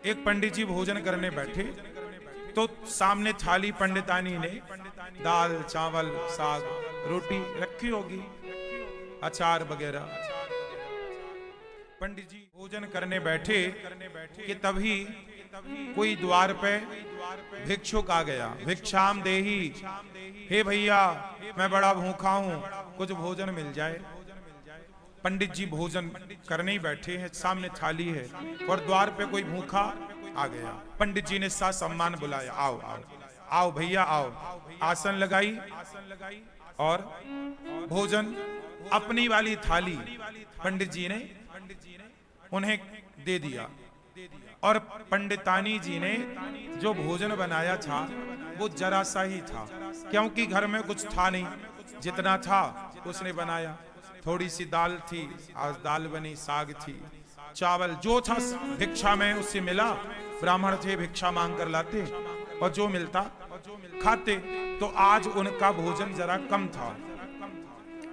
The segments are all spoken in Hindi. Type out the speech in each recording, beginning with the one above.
एक पंडित जी भोजन करने बैठे तो सामने थाली पंडितानी ने दाल चावल साग रोटी रखी होगी, अचार वगैरह। पंडित जी भोजन करने बैठे कि तभी कोई द्वार पे भिक्षुक आ गया। भिक्षाम देही, हे भैया मैं बड़ा भूखा हूं, कुछ भोजन मिल जाए। पंडित जी भोजन करने ही बैठे हैं, सामने थाली है और द्वार पे कोई भूखा आ गया। पंडित जी ने सा सम्मान बुलाया, आओ आओ आओ भैया आओ। आसन लगाई और भोजन अपनी वाली थाली पंडित जी ने उन्हें दे दिया। और पंडितानी जी ने जो भोजन बनाया था वो जरा सा ही था, क्योंकि घर में कुछ था नहीं, जितना था उसने बनाया। थोड़ी सी दाल थी, आज दाल बनी, साग थी, चावल जो था भिक्षा में उससे मिला। ब्राह्मण थे, भिक्षा मांग कर लाते और जो मिलता खाते। तो आज उनका भोजन जरा कम था,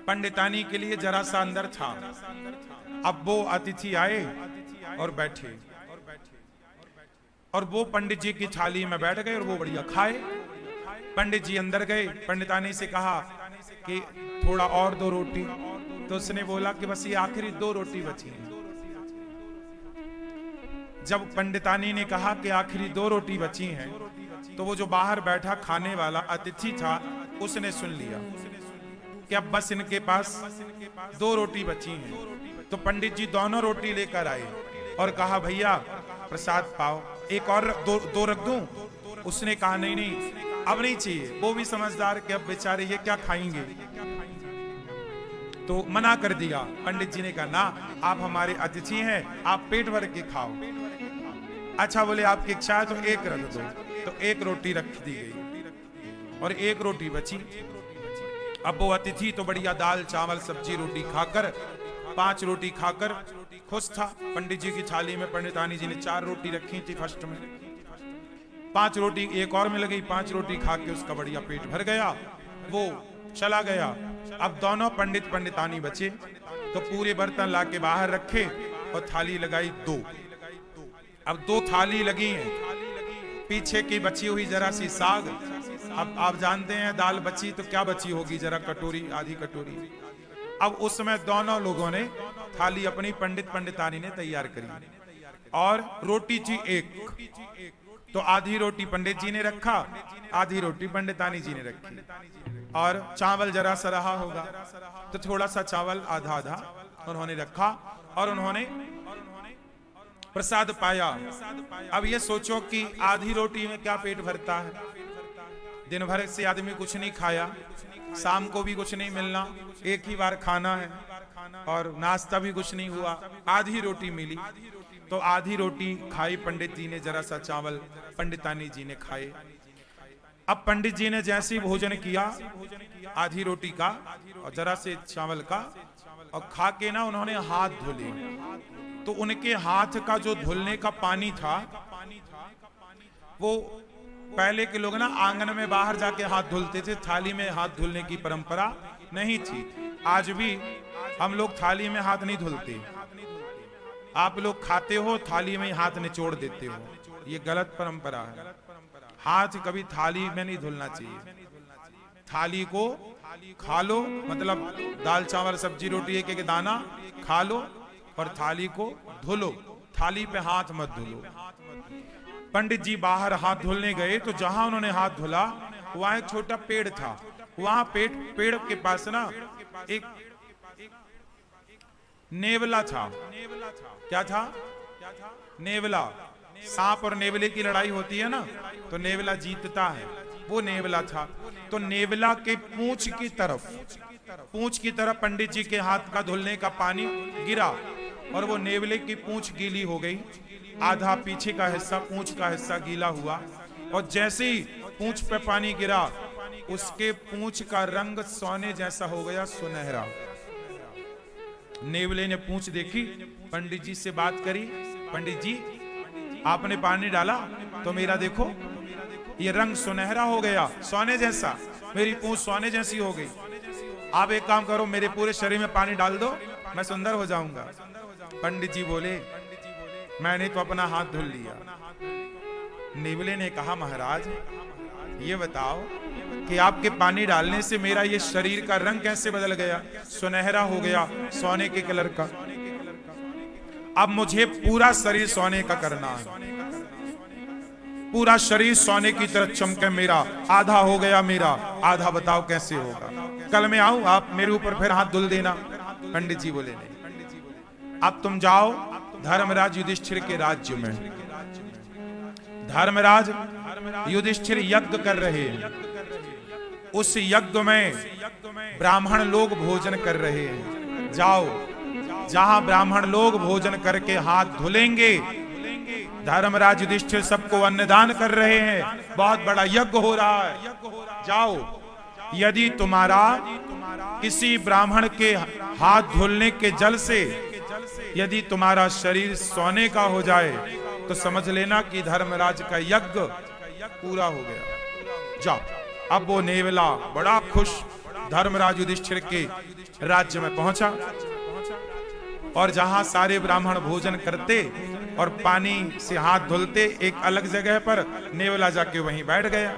पंडितानी के लिए जरा सा अंदर था। अब वो अतिथि आए और बैठे और वो पंडित जी की थाली में बैठ गए और वो बढ़िया खाए। पंडित जी अंदर गए, पंडितानी से कहा कि थोड़ा और दो रोटी। तो उसने बोला कि बस ये आखिरी 2 रोटी बची हैं। जब पंडितानी ने कहा कि आखिरी 2 रोटी बची हैं, तो वो जो बाहर बैठा खाने वाला अतिथि था उसने सुन लिया कि अब बस इनके पास 2 रोटी बची हैं। तो पंडित जी दोनों रोटी लेकर आए और कहा भैया प्रसाद पाओ, एक और दो रख दूं। उसने कहा नहीं नहीं अब नहीं चाहिए। वो भी समझदार कि अब बेचारे ये क्या खाएंगे, तो मना कर दिया। पंडित जी ने कहा ना, आप हमारे अतिथि हैं, आप पेट भर के खाओ। अच्छा बोले आपकी इच्छा है तो एक रख दो। तो एक रोटी रख दी गई और एक रोटी बची। अब वो अतिथि तो बढ़िया दाल चावल सब्जी रोटी खाकर 5 रोटी खाकर खुश था। पंडित जी की थाली में पंडितानी जी ने 4 रोटी रखी थी फर्स्ट में, 5 रोटी एक और मिल गई। 5 रोटी खा के उसका बढ़िया पेट भर गया, वो चला गया। अब दोनों पंडित पंडितानी बचे तो पूरे बर्तन लाके बाहर रखे और थाली लगाई 2। अब 2 थाली लगी हैं, पीछे की बची हुई जरा सी साग। अब आप जानते हैं दाल बची तो क्या बची होगी, जरा कटोरी आधी कटोरी। अब उसमें दोनों लोगों ने थाली अपनी पंडित पंडितानी ने तैयार करी और रोटी थी 1। तो आधी रोटी पंडित जी ने रखा, आधी रोटी पंडितानी जी ने रखी। और चावल जरा सा रहा होगा तो थोड़ा सा चावल आधा आधा उन्होंने रखा और उन्होंने प्रसाद पाया। अब ये सोचो कि आधी रोटी में क्या पेट भरता है। दिन भर से आदमी कुछ नहीं खाया, शाम को भी कुछ नहीं मिलना, एक ही बार खाना है और नाश्ता भी कुछ नहीं हुआ, आधी रोटी मिली। तो आधी रोटी खाई पंडित जी ने, जरा सा चावल पंडितानी जी ने खाए। अब पंडित जी ने जैसे ही भोजन किया आधी रोटी का और जरा से चावल का और खा के ना उन्होंने हाथ धुले। तो उनके हाथ का जो धुलने का पानी था वो पहले के लोग ना आंगन में बाहर जाके हाथ धुलते थे, थाली में हाथ धुलने की परंपरा नहीं थी। आज भी हम लोग थाली में हाथ नहीं धुलते। आप लोग खाते हो थाली में हाथ निचोड़ देते हो, ये गलत परंपरा है। हाथ कभी थाली में नहीं धुलना चाहिए। थाली को खा लो, मतलब दाल चावल सब्जी रोटी एक एक दाना खा लो और थाली को धुलो, थाली पे हाथ मत धुलो। पंडित जी बाहर हाथ धुलने गए तो जहां उन्होंने हाथ धुला वहां एक छोटा पेड़ था। वहां पेड़ के पास ना एक नेवला था। क्या था? नेवला। सांप और नेवले की लड़ाई होती है ना, तो नेवला जीतता है, वो नेवला था। तो नेवला के पूंछ की तरफ पंडित जी के हाथ का धुलने का पानी गिरा और वो नेवले की पूंछ गीली हो गई। आधा पीछे का हिस्सा, पूंछ का हिस्सा गीला हुआ और जैसे ही पूंछ पे पानी गिरा उसके पूंछ का रंग सोने जैसा हो गया, सुनहरा। नेवले ने पूंछ देखी, पंडित जी से बात करी, पंडित जी आपने पानी डाला तो मेरा देखो ये रंग सुनहरा हो गया, सोने जैसा, मेरी पूंछ सोने जैसी हो गई। आप एक काम करो, मेरे पूरे शरीर में पानी डाल दो, मैं सुंदर हो जाऊंगा। पंडित जी बोले मैंने तो अपना हाथ धुल लिया। नेवले ने कहा महाराज ये बताओ कि आपके पानी डालने से मेरा ये शरीर का रंग कैसे बदल गया, सुनहरा हो गया, सोने के कलर का। अब मुझे पूरा शरीर सोने का करना है, पूरा शरीर सोने की तरह चमके। मेरा आधा हो गया, मेरा आधा बताओ कैसे होगा। कल मैं आऊं, आप मेरे ऊपर फिर हाथ धुल देना। पंडित जी बोले नहीं, अब तुम जाओ धर्मराज युधिष्ठिर के राज्य में। धर्मराज युधिष्ठिर यज्ञ कर रहे हैं, उस यज्ञ में ब्राह्मण लोग भोजन कर रहे हैं। जाओ, जहां ब्राह्मण लोग भोजन करके हाथ धुलेंगे, धर्मराज युधिष्ठिर सबको अन्नदान कर रहे हैं, बहुत बड़ा यज्ञ हो रहा है। जाओ, यदि तुम्हारा किसी ब्राह्मण के हाथ धुलने के जल से यदि तुम्हारा शरीर सोने का हो जाए तो समझ लेना कि धर्मराज का यज्ञ पूरा हो गया। जाओ। अब वो नेवला बड़ा खुश धर्मराज युधिष्ठिर के राज्य में पहुंचा, और जहां सारे ब्राह्मण भोजन करते और पानी से हाथ धुलते, एक अलग जगह पर नेवला जाके वहीं बैठ गया।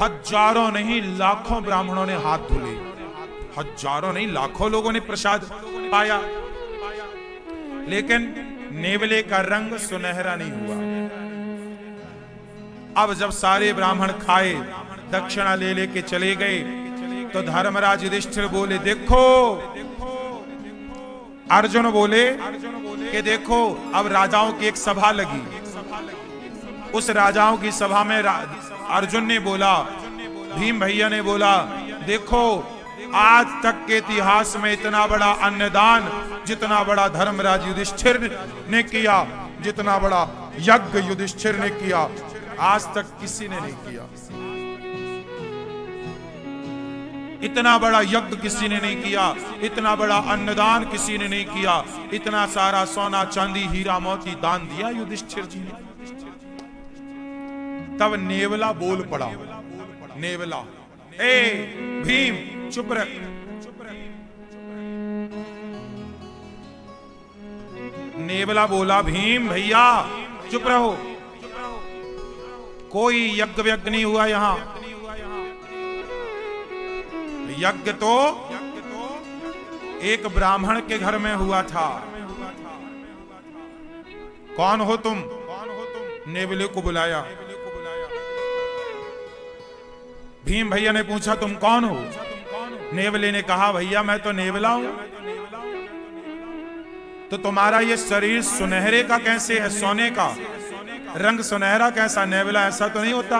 हजारों नहीं लाखों ब्राह्मणों ने हाथ धुले, हजारों नहीं लाखों लोगों ने प्रसाद पाया, लेकिन नेवले का रंग सुनहरा नहीं हुआ। अब जब सारे ब्राह्मण खाए, दक्षिणा ले लेके चले गए, तो धर्मराज युधिष्ठिर बोले देखो, अर्जुन बोले कि देखो, अब राजाओं की एक सभा लगी। उस राजाओं की सभा में अर्जुन ने बोला, भीम भैया ने बोला, देखो आज तक के इतिहास में इतना बड़ा अन्नदान जितना बड़ा धर्मराज युधिष्ठिर ने किया, जितना बड़ा यज्ञ युधिष्ठिर ने किया, आज तक किसी ने नहीं किया। इतना बड़ा यज्ञ किसी ने नहीं किया, इतना बड़ा अन्नदान किसी ने नहीं किया, इतना सारा सोना चांदी हीरा मोती दान दिया युधिष्ठिर जी ने। तब नेवला बोल पड़ा, नेवला, ए भीम चुप रह। नेवला बोला, भीम भैया चुप रहो, कोई यज्ञ व्यज्ञ नहीं हुआ यहां। यज्ञ तो एक ब्राह्मण के घर में हुआ था। कौन हो तुम? नेवले को बुलाया। भीम भैया ने पूछा तुम कौन हो? नेवले ने कहा भैया मैं तो नेवला हूं। तो तुम्हारा ये शरीर सुनहरे का कैसे है? सोने का रंग सुनहरा कैसा? नेवला ऐसा तो नहीं होता,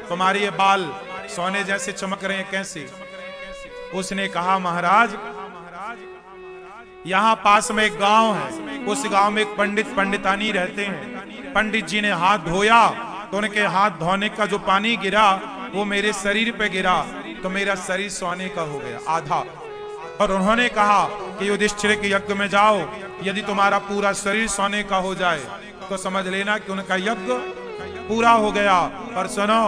तुम्हारे ये बाल सोने जैसे चमक रहे हैं कैसे? उसने कहा महाराज यहां पास में एक गांव है, उस गांव में एक पंडित पंडितानी रहते हैं। पंडित जी ने हाथ धोया तो उनके हाथ धोने का जो पानी गिरा वो मेरे शरीर पे गिरा, तो मेरा शरीर सोने का हो गया आधा। और उन्होंने कहा कि युधिष्ठिर के यज्ञ में जाओ, यदि तुम्हारा पूरा शरीर सोने का हो जाए तो समझ लेना कि उनका यज्ञ पूरा हो गया। पर सुनो,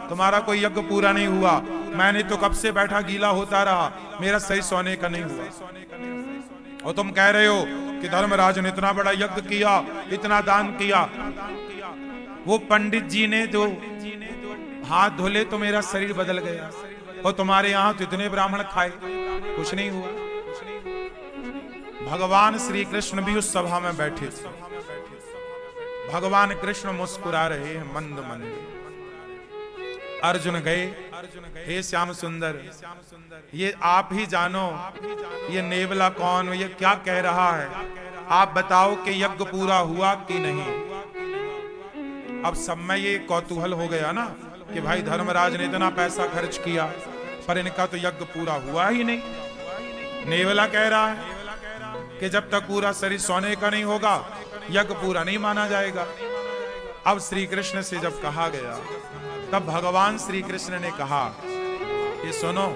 तुम्हारा कोई यज्ञ पूरा नहीं हुआ, मैंने तो कब से बैठा गीला होता रहा, मेरा शरीर सोने का नहीं हुआ। और तुम कह रहे हो कि धर्मराज ने इतना बड़ा यज्ञ किया, इतना दान किया। वो पंडित जी ने जो हाथ धोले तो मेरा शरीर बदल गया, और तुम्हारे यहां तो इतने ब्राह्मण खाए, कुछ नहीं हुआ। भगवान श्री कृष्ण भी उस सभा में बैठे थे। भगवान कृष्ण मुस्कुरा रहे हैं मंद मंद। अर्जुन गए, हे श्याम सुंदर, ये आप ही जानो ये नेवला कौन, ये क्या कह रहा है, आप बताओ कि यज्ञ पूरा हुआ कि नहीं। अब सब में ये कौतूहल हो गया ना कि भाई धर्मराज ने इतना पैसा खर्च किया पर इनका तो यज्ञ पूरा हुआ ही नहीं। नेवला कह रहा है कि जब तक पूरा शरीर सोने का नहीं होगा यज्ञ पूरा नहीं माना जाएगा। अब श्री कृष्ण से जब कहा गया तब भगवान श्री कृष्ण ने कहा कि सुनो,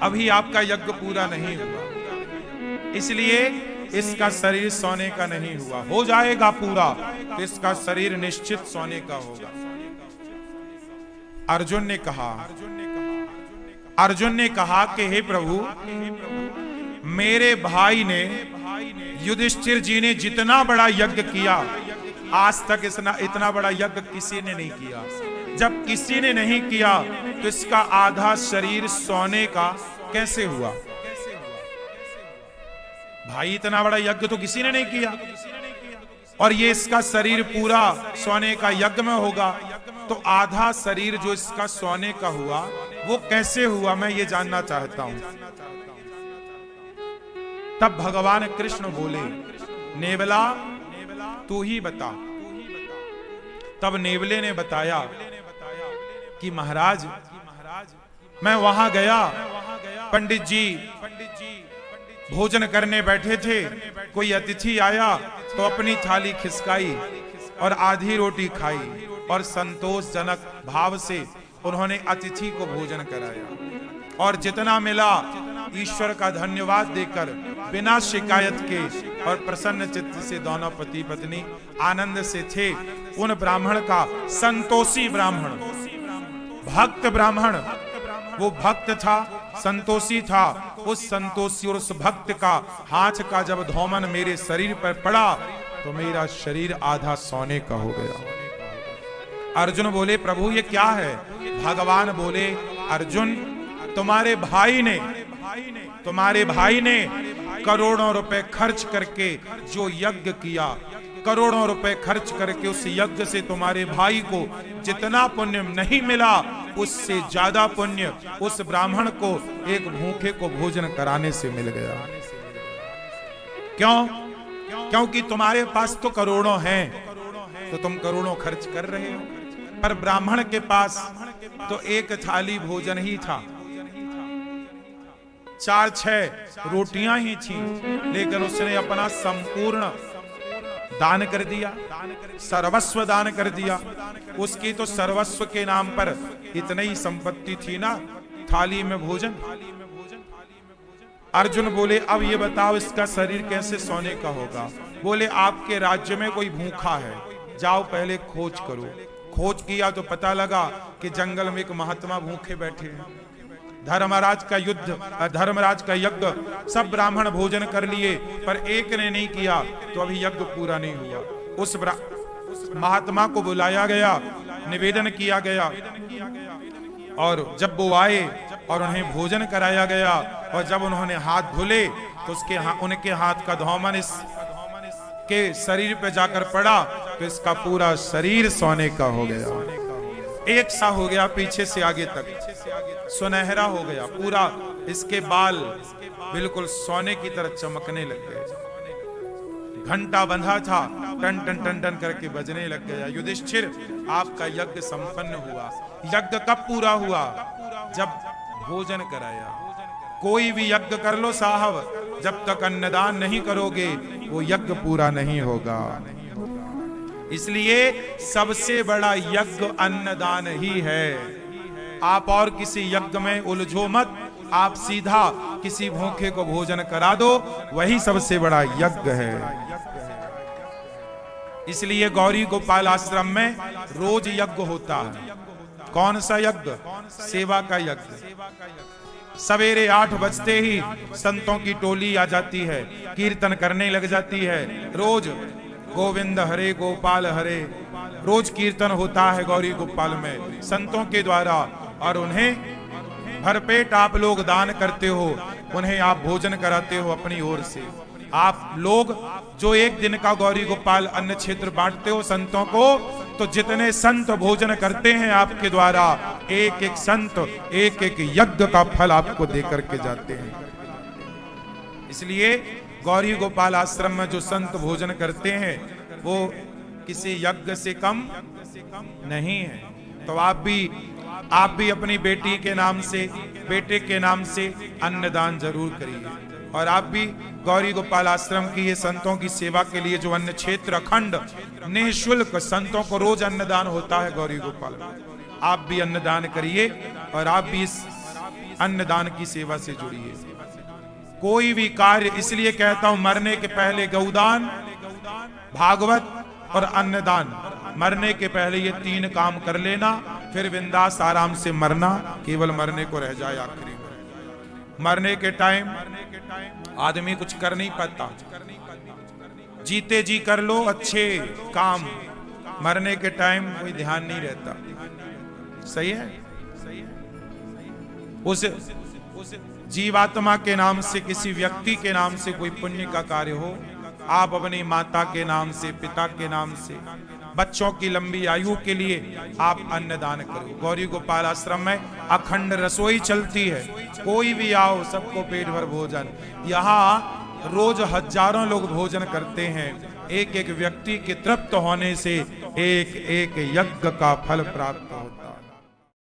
अभी आपका यज्ञ पूरा नहीं हुआ, इसलिए इसका शरीर सोने का नहीं हुआ, हो जाएगा पूरा तो इसका शरीर निश्चित सोने का होगा। अर्जुन ने कहा कि हे प्रभु, मेरे भाई ने युधिष्ठिर जी ने जितना बड़ा यज्ञ किया, आज तक इतना बड़ा यज्ञ किसी ने नहीं किया। जब किसी ने नहीं किया तो इसका आधा शरीर सोने का कैसे हुआ? भाई इतना बड़ा यज्ञ तो किसी ने नहीं किया, और ये इसका शरीर पूरा सोने का यज्ञ में होगा, तो आधा शरीर जो इसका सोने का हुआ वो कैसे हुआ, मैं ये जानना चाहता हूं। तब भगवान कृष्ण बोले, नेवला तू ही बता। तब नेवले ने बताया कि महाराज मैं वहां गया, पंडित जी भोजन करने बैठे थे, कोई अतिथि आया तो अपनी थाली खिसकाई और आधी रोटी खाई, और संतोषजनक भाव से उन्होंने अतिथि को भोजन कराया, और जितना मिला ईश्वर का धन्यवाद देकर बिना शिकायत के और प्रसन्न चित्त से दोनों पति पत्नी आनंद से थे। उन ब्राह्मण का, संतोषी ब्राह्मण, भक्त ब्राह्मण, वो भक्त था, संतोषी था, उस संतोषी और उस भक्त का हाथ का जब धौमन मेरे शरीर पर पड़ा तो मेरा शरीर आधा सोने का हो गया। अर्जुन बोले, प्रभु ये क्या है? भगवान बोले, अर्जुन तुम्हारे भाई ने करोड़ों रुपए खर्च करके जो यज्ञ किया, करोड़ों रुपए खर्च करके उस यज्ञ से तुम्हारे भाई को जितना पुण्य नहीं मिला, उससे ज्यादा पुण्य उस ब्राह्मण को एक भूखे को भोजन कराने से मिल गया। क्यों? क्योंकि तुम्हारे पास तो करोड़ों हैं, तो तुम करोड़ों खर्च कर रहे हो, पर ब्राह्मण के पास तो एक थाली भोजन ही था, 4-6 रोटियां ही थी, लेकिन उसने अपना संपूर्ण दान कर दिया, सर्वस्व दान कर दिया। उसकी तो सर्वस्व के नाम पर इतनी ही संपत्ति थी ना, थाली में भोजन। अर्जुन बोले, अब ये बताओ इसका शरीर कैसे सोने का होगा? बोले, आपके राज्य में कोई भूखा है, जाओ पहले खोज करो। खोज किया तो पता लगा कि जंगल में एक महात्मा भूखे बैठे हैं। धर्मराज का यज्ञ सब ब्राह्मण भोजन कर लिए, पर एक ने नहीं किया, तो अभी यज्ञ पूरा नहीं हुआ। उस महात्मा को बुलाया गया, निवेदन किया गया, और जब वो आए और उन्हें भोजन कराया गया, और जब उन्होंने हाथ धुले तो उनके हाथ का धौमन के शरीर पे जाकर पड़ा, तो इसका पूरा शरीर सोने का हो गया, एक सा हो गया, पीछे से आगे तक सुनहरा हो गया पूरा। इसके बाल बिल्कुल सोने की तरह चमकने लग गए। घंटा बंधा था, टन टन टन टन करके बजने लग गया। युधिष्ठिर, आपका यज्ञ संपन्न हुआ। यज्ञ कब पूरा हुआ? जब भोजन कराया। कोई भी यज्ञ कर लो साहब, जब तक अन्नदान नहीं करोगे वो यज्ञ पूरा नहीं होगा। इसलिए सबसे बड़ा यज्ञ अन्नदान ही है। आप और किसी यज्ञ में उलझो मत, आप सीधा किसी भूखे को भोजन करा दो, वही सबसे बड़ा यज्ञ है। इसलिए गौरी गोपाल आश्रम में रोज यज्ञ होता है। कौन सा यज्ञ? सेवा का यज्ञ। सवेरे 8 बजते ही संतों की टोली आ जाती है, कीर्तन करने लग जाती है। रोज गोविंद हरे गोपाल हरे, रोज कीर्तन होता है गौरी गोपाल में संतों के द्वारा, और उन्हें भरपेट आप लोग दान करते हो, उन्हें आप भोजन कराते हो अपनी ओर से। आप लोग जो एक दिन का गौरी गोपाल अन्न क्षेत्र बांटते हो संतों को, तो जितने संत भोजन करते हैं आपके द्वारा, एक एक संत एक एक यज्ञ का फल आपको देकर के जाते हैं। इसलिए गौरी गोपाल आश्रम में जो संत भोजन करते हैं वो किसी यज्ञ से कम नहीं है। तो आप भी अपनी बेटी के नाम से, बेटे के नाम से अन्नदान जरूर करिए। और आप भी गौरी गोपाल आश्रम की ये संतों की सेवा के लिए जो अन्न क्षेत्र अखंड निःशुल्क संतों को रोज अन्नदान होता है गौरी गोपाल, आप भी अन्नदान करिए और आप भी इस अन्नदान की सेवा से जुड़िए। कोई भी कार्य, इसलिए कहता हूं मरने के पहले गौदान, भागवत और अन्नदान, मरने के पहले ये 3 काम कर लेना, फिर बिंदास आराम से मरना, केवल मरने को रह जाए आखिरी में। मरने के टाइम आदमी कुछ कर नहीं पाता। जीते जी कर लो अच्छे काम, मरने के टाइम कोई ध्यान नहीं रहता। सही है। उस जीवात्मा के नाम से, किसी व्यक्ति के नाम से कोई पुण्य का कार्य हो, आप अपनी माता के नाम से, पिता के नाम से, बच्चों की लंबी आयु के लिए आप अन्नदान करो। गौरी गोपाल आश्रम में अखंड रसोई चलती है, कोई भी आओ सबको पेट भर भोजन। यहाँ रोज हजारों लोग भोजन करते हैं। एक एक व्यक्ति के तृप्त होने से एक एक यज्ञ का फल प्राप्त हो।